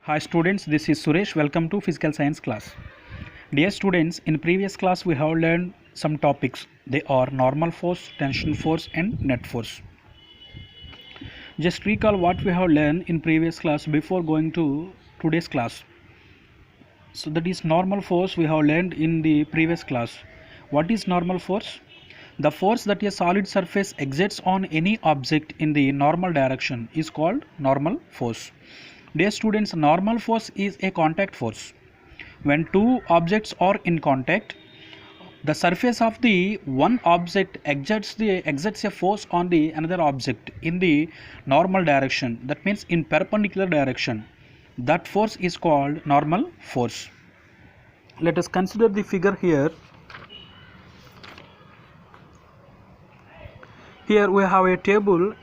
Hi students, this is Suresh. Welcome to physical science class. Dear students, in previous class we have learned some topics. They are normal force, tension force and net force. Just recall what we have learned in previous class before going to today's class. So that is normal force we have learned in the previous class. What is normal force? The force that a solid surface exerts on any object in the normal direction is called normal force. Dear students, normal force is a contact force. When two objects are in contact, the surface of the one object exerts a force on the another object in the normal direction. That means in perpendicular direction. That force is called normal force. Let us consider the figure here. Here we have a table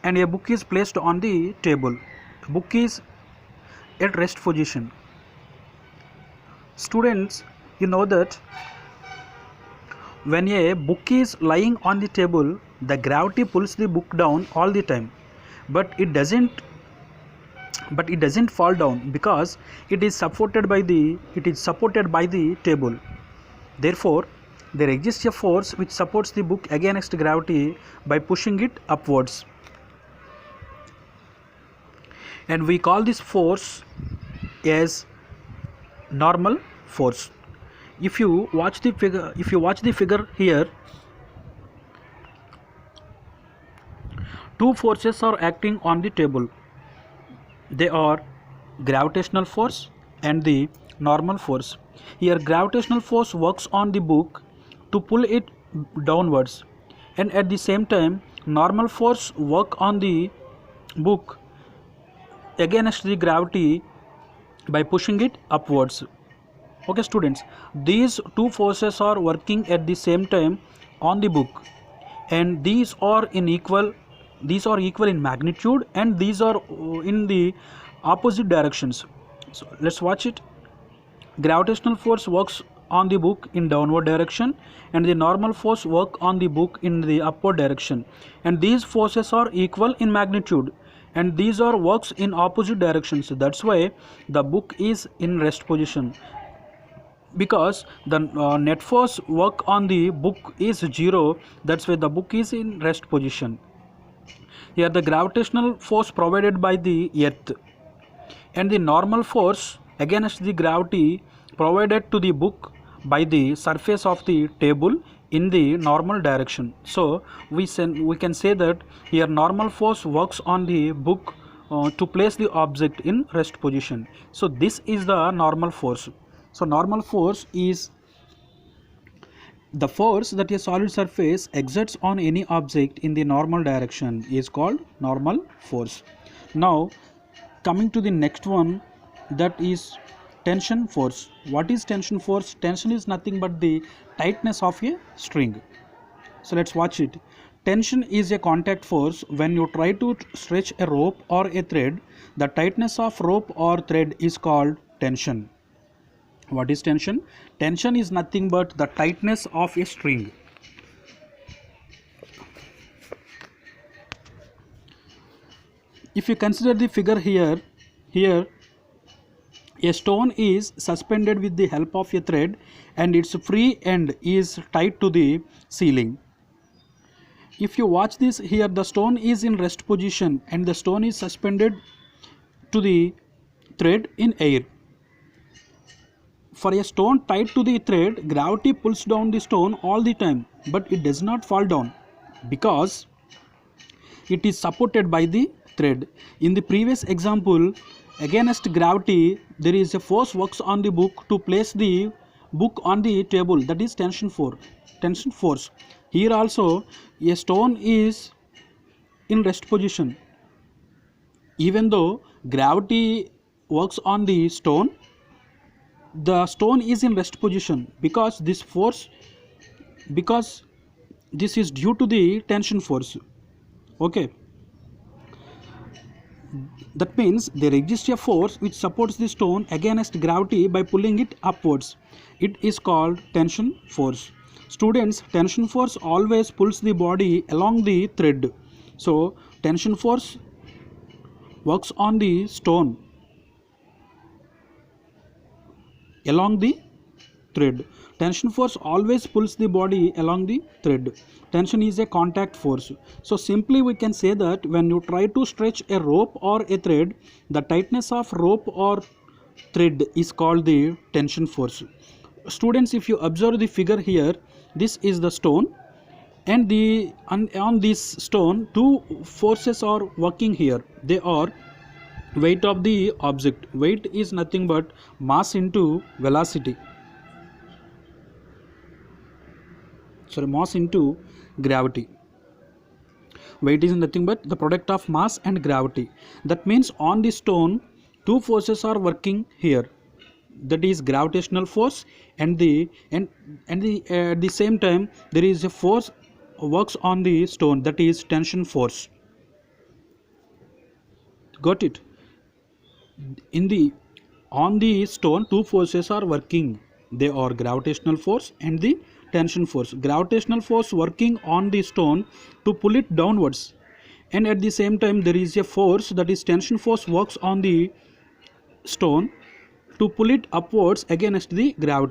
and a book is placed on the table. Book is at rest position. Students, you know that when a book is lying on the table, the gravity pulls the book down all the time, but it doesn't fall down because it is supported by the table. Therefore, there exists a force which supports the book against gravity by pushing it upwards, and we call this force as normal force. If you watch the figure here, two forces are acting on the table. They are gravitational force and the normal force. Here gravitational force works on the book to pull it downwards, and at the same time normal force work on the book against the gravity by pushing it upwards. Okay students, these two forces are working at the same time on the book, and these are equal in magnitude, and these are in the opposite directions. So let's watch it. Gravitational force works on the book in downward direction, and the normal force work on the book in the upward direction, and these forces are equal in magnitude, and these are works in opposite directions. That's why the book is in rest position, because the net force work on the book is 0. That's why the book is in rest position. Here the gravitational force provided by the earth and the normal force against the gravity provided to the book by the surface of the table in the normal direction. So we can say that here normal force works on the book to place the object in rest position. So this is the normal force. So normal force is the force that a solid surface exerts on any object in the normal direction is called normal force. Now coming to the next one, that is tension force. What is tension force? Tension is nothing but the tightness of a string. So let's watch it. Tension is a contact force. When you try to stretch a rope or a thread, the tightness of rope or thread is called tension. What is tension? Tension is nothing but the tightness of a string. If you consider the figure here a stone is suspended with the help of a thread, and its free end is tied to the ceiling. If you watch this, here the stone is in rest position and the stone is suspended to the thread in air. For a stone tied to the thread, gravity pulls down the stone all the time, but it does not fall down because it is supported by the thread. In the previous example, against gravity there is a force works on the book to place the book on the table, that is tension force. Here also a stone is in rest position. Even though gravity works on the stone is in rest position because this is due to the tension force. Okay, that means there exists a force which supports the stone against gravity by pulling it upwards. It is called tension force. Students, tension force always pulls the body along the thread. So tension force works on the stone along the thread. Tension force always pulls the body along the thread. Tension is a contact force. So simply we can say that when you try to stretch a rope or a thread, the tightness of rope or thread is called the tension force. Students, if you observe the figure here, this is the stone, and on this stone two forces are working here. They are weight of the object. Weight is nothing but mass into velocity. Mass into gravity. Weight is nothing but the product of mass and gravity. That means on the stone two forces are working here, that is gravitational force, and at the same time there is a force works on the stone, that is tension force. Got it? On the stone two forces are working. They are gravitational force and the tension force. Gravitational force working on the stone to pull it downwards, and at the same time there is a force, that is tension force, works on the stone to pull it upwards against the gravity.